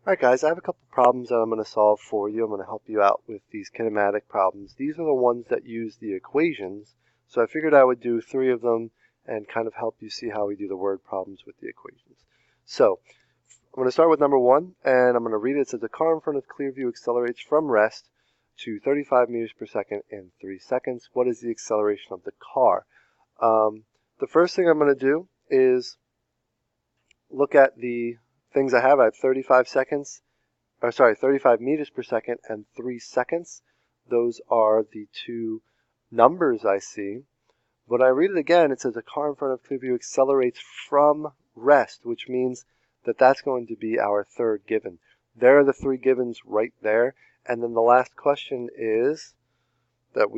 Alright guys, I have a couple problems that I'm going to solve for you. I'm going to help you out with these kinematic problems. These are the ones that use the equations, so I figured I would do 3 of them and kind of help you see how we do the word problems with the equations. So, I'm going to start with number 1, and I'm going to read it. It says a car in front of Clearview accelerates from rest to 35 meters per second in 3 seconds. What is the acceleration of the car? The first thing I'm going to do is look at the things I have 35 meters per second and 3 seconds. Those are the two numbers I see. When I read it again, it says a car in front of Clearview accelerates from rest, which means that that's going to be our third given. There are the 3 givens right there. And then the last question is that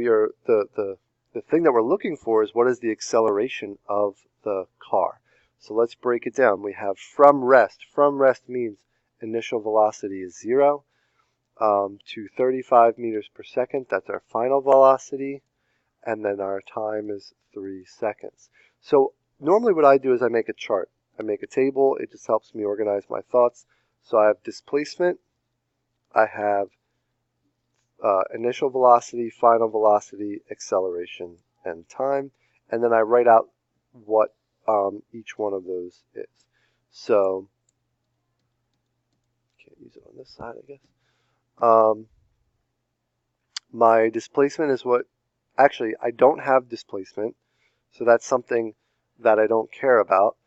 the thing that we're looking for is what is the acceleration of the car. So let's break it down. We have from rest. From rest means initial velocity is 0 to 35 meters per second. That's our final velocity. And then our time is 3 seconds. So normally what I do is I make a chart. I make a table. It just helps me organize my thoughts. So I have displacement. I have initial velocity, final velocity, acceleration, and time. And then I write out what each one of those is. So, can't use it on this side, I guess. My displacement is what, actually, I don't have displacement, so that's something that I don't care about.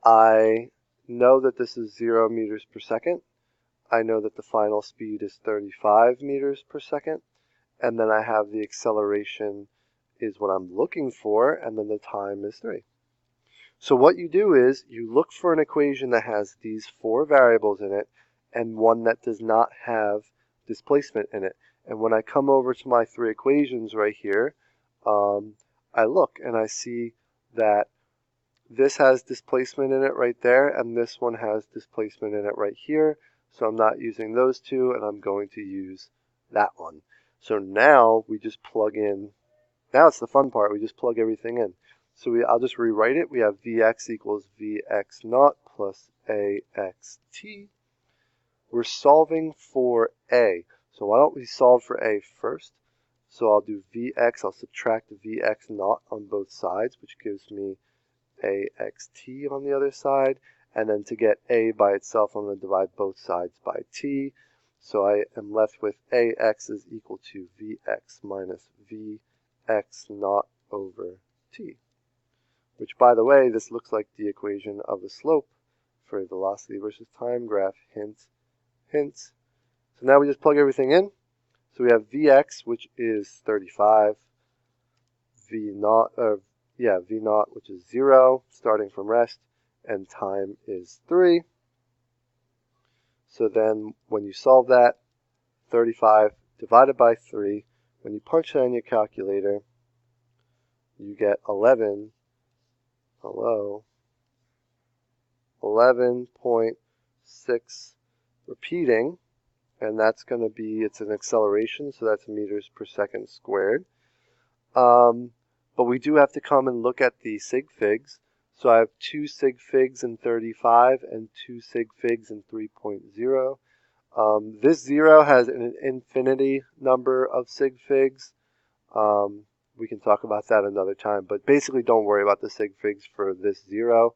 I know that this is 0 meters per second. I know that the final speed is 35 meters per second. And then I have the acceleration is what I'm looking for, and then the time is 3. So what you do is you look for an equation that has these 4 variables in it and one that does not have displacement in it. And when I come over to my 3 equations right here, I look and I see that this has displacement in it right there, and this one has displacement in it right here. So I'm not using those 2, and I'm going to use that one. So now we just plug in. Now it's the fun part. We just plug everything in. So I'll just rewrite it. We have Vx equals Vx naught plus Axt. We're solving for A. So why don't we solve for A first? So I'll do Vx. I'll subtract Vx naught on both sides, which gives me Axt on the other side. And then to get A by itself, I'm going to divide both sides by t. So I am left with Ax is equal to Vx minus Vx naught over t. Which, by the way, this looks like the equation of a slope for a velocity versus time graph. Hint, hint. So now we just plug everything in. So we have Vx, which is 35, V naught, which is 0, starting from rest, and time is 3. So then when you solve that, 35 divided by 3, when you punch that in your calculator, you get 11.6 repeating, and that's going to be, it's an acceleration, so that's meters per second squared. But we do have to come and look at the sig figs. So I have 2 sig figs in 35 and 2 sig figs in 3.0. This 0 has an infinity number of sig figs. We can talk about that another time, but basically don't worry about the sig figs for this 0.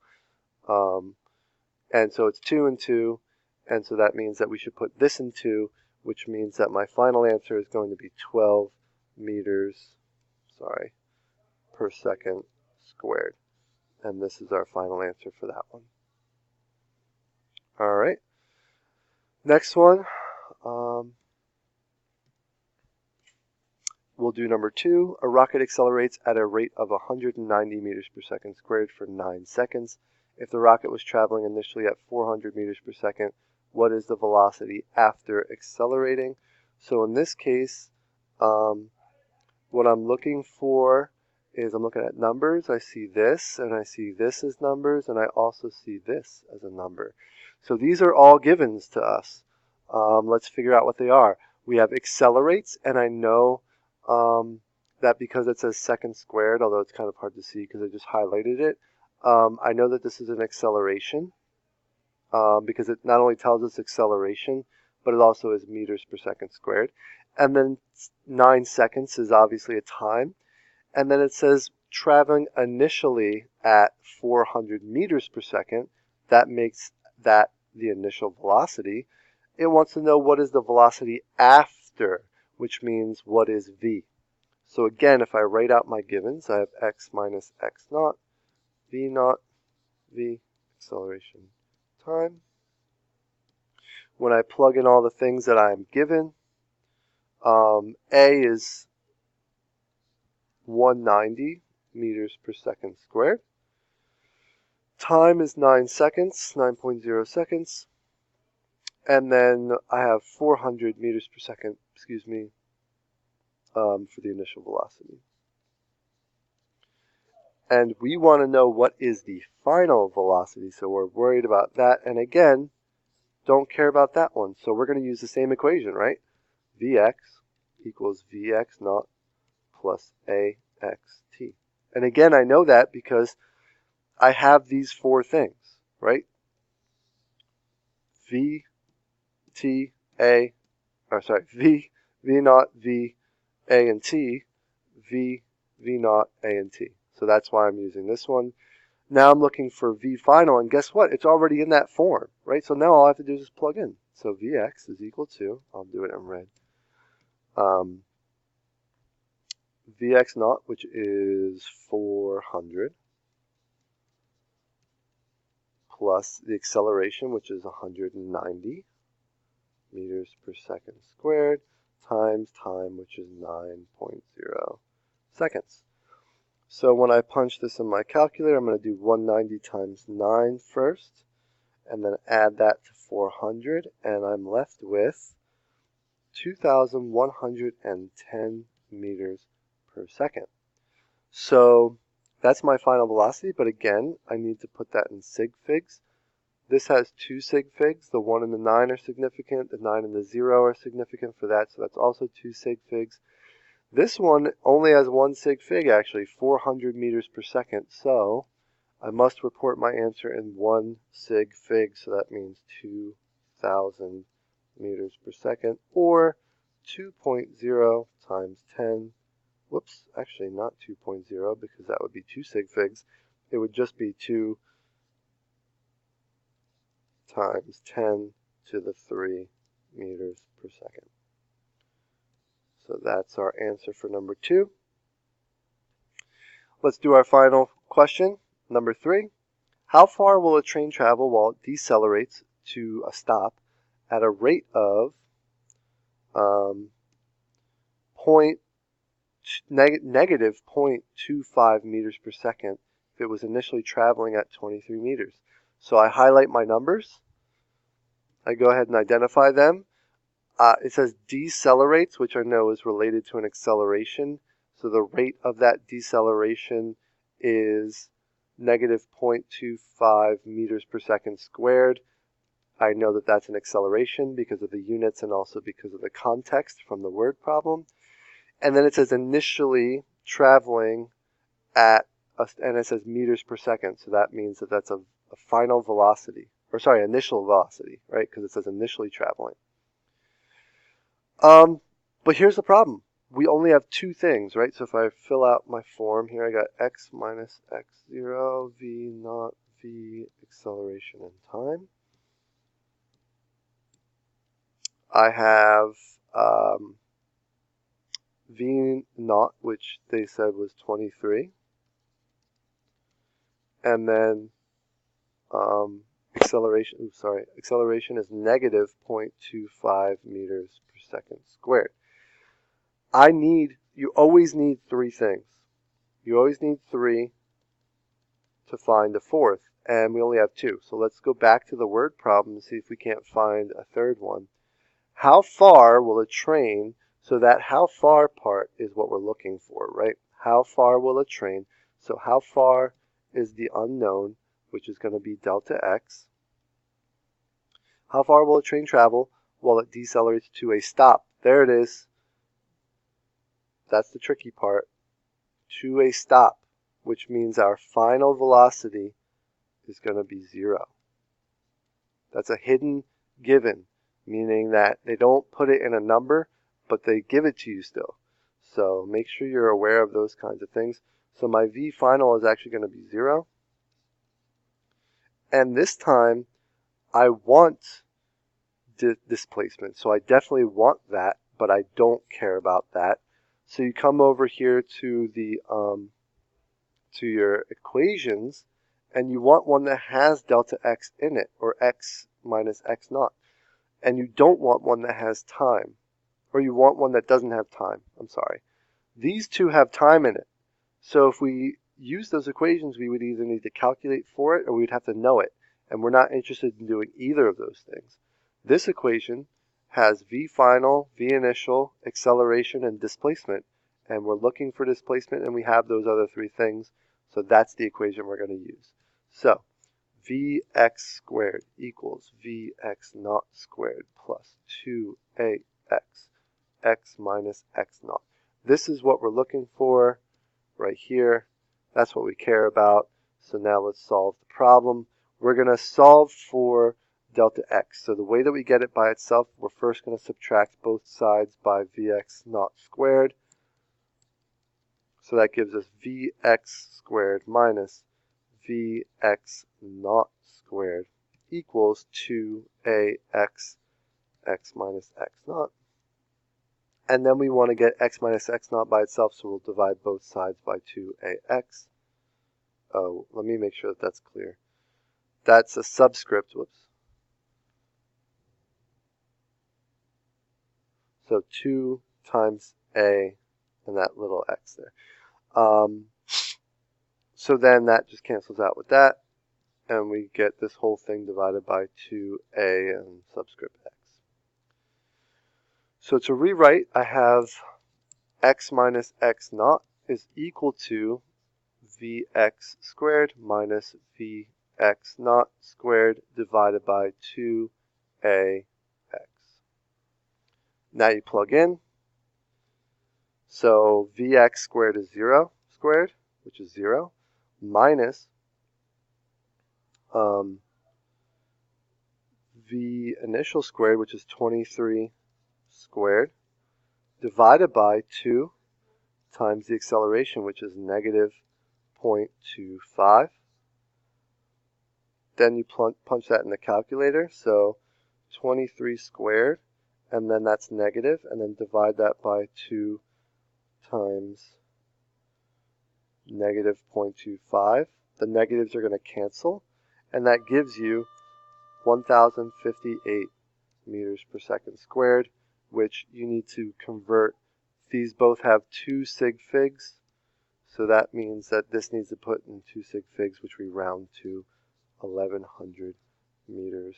And so it's 2 and 2, and so that means that we should put this in 2, which means that my final answer is going to be 12 meters, per second squared. And this is our final answer for that one. All right. Next one. We'll do number 2. A rocket accelerates at a rate of 190 meters per second squared for 9 seconds. If the rocket was traveling initially at 400 meters per second, what is the velocity after accelerating? So in this case, what I'm looking for is I'm looking at numbers. I see this, and I see this as numbers, and I also see this as a number. So these are all givens to us. Let's figure out what they are. We have accelerates, and I know that because it says second squared, although it's kind of hard to see because I just highlighted it, I know that this is an acceleration. because it not only tells us acceleration, but it also is meters per second squared. And then 9 seconds is obviously a time. And then it says traveling initially at 400 meters per second. That makes that the initial velocity. It wants to know what is the velocity after, which means what is v. So again, if I write out my givens, I have x minus x naught, v, acceleration, time. When I plug in all the things that I'm given, A is 190 meters per second squared. Time is 9 seconds, 9.0 seconds. And then I have 400 meters per second, for the initial velocity. And we want to know what is the final velocity, so we're worried about that. And again, don't care about that one. So we're going to use the same equation, right? Vx equals Vx naught plus AXT. And again, I know that because I have these four things, right? V naught, V, A, and T, V naught, A, and T. So that's why I'm using this one. Now I'm looking for V final, and guess what? It's already in that form, right? So now all I have to do is just plug in. So Vx is equal to, I'll do it in red, Vx naught, which is 400, plus the acceleration, which is 190 meters per second squared, times time, which is 9.0 seconds. So when I punch this in my calculator, I'm going to do 190 times 9 first, and then add that to 400, and I'm left with 2,110 meters per second. So that's my final velocity, but again, I need to put that in sig figs. This has 2 sig figs. The 1 and the 9 are significant. The 9 and the 0 are significant for that, so that's also 2 sig figs. This one only has 1 sig fig, actually, 400 meters per second. So I must report my answer in 1 sig fig, so that means 2,000 meters per second, or 2.0 times 10. Whoops, actually not 2.0, because that would be 2 sig figs. It would just be 2 times 10 to the 3 meters per second. So that's our answer for number 2. Let's do our final question, number 3. How far will a train travel while it decelerates to a stop at a rate of negative 0.25 meters per second if it was initially traveling at 23 meters? So I highlight my numbers. I go ahead and identify them. It says decelerates, which I know is related to an acceleration. So the rate of that deceleration is negative 0.25 meters per second squared. I know that that's an acceleration because of the units and also because of the context from the word problem. And then it says initially traveling at, and it says meters per second. So that means that that's a final velocity, or sorry, initial velocity, right? Because it says initially traveling. But here's the problem. We only have 2 things, right? So if I fill out my form here, I got x minus x0, v naught, v acceleration and time. I have v naught, which they said was 23. And then acceleration is negative 0.25 meters per second squared. You always need 3 things. You always need 3 to find a fourth, and we only have 2. So let's go back to the word problem and see if we can't find a third one. How far will a train, so that how far part is what we're looking for, right? How far will a train, so how far is the unknown, which is going to be delta x. How far will a train travel while it decelerates to a stop? There it is. That's the tricky part. To a stop, which means our final velocity is going to be 0. That's a hidden given, meaning that they don't put it in a number, but they give it to you still. So make sure you're aware of those kinds of things. So my V final is actually going to be 0. And this time, I want displacement. So I definitely want that, but I don't care about that. So you come over here to the to your equations, and you want one that has delta x in it, or x minus x naught. And you don't want one that has time, or you want one that doesn't have time. I'm sorry. These two have time in it. So if we use those equations, we would either need to calculate for it or we'd have to know it. And we're not interested in doing either of those things. This equation has v final, v initial, acceleration, and displacement. And we're looking for displacement, and we have those other three things. So that's the equation we're going to use. So vx squared equals vx naught squared plus 2ax, x minus x naught. This is what we're looking for right here. That's what we care about. So now let's solve the problem. We're going to solve for delta x. So the way that we get it by itself, we're first going to subtract both sides by vx naught squared. So that gives us vx squared minus vx naught squared equals 2ax, x minus x naught. And then we want to get x minus x naught by itself, so we'll divide both sides by 2ax. Oh, let me make sure that that's clear. That's a subscript, whoops. So 2 times a and that little x there. So then that just cancels out with that, and we get this whole thing divided by 2a and subscript x. So to rewrite, I have x minus x naught is equal to vx squared minus vx naught squared divided by 2ax. Now you plug in. So vx squared is 0 squared, which is 0, minus v initial squared, which is 23 squared, divided by 2 times the acceleration, which is negative 0.25. Then you punch that in the calculator, so 23 squared, and then that's negative, and then divide that by 2 times negative 0.25. The negatives are going to cancel, and that gives you 1058 meters per second squared, which you need to convert. These both have 2 sig figs, so that means that this needs to put in 2 sig figs, which we round to 1100 meters.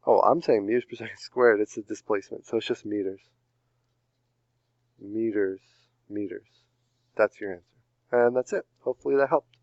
Oh, I'm saying meters per second squared. It's a displacement, so it's just meters. Meters. That's your answer. And that's it. Hopefully that helped.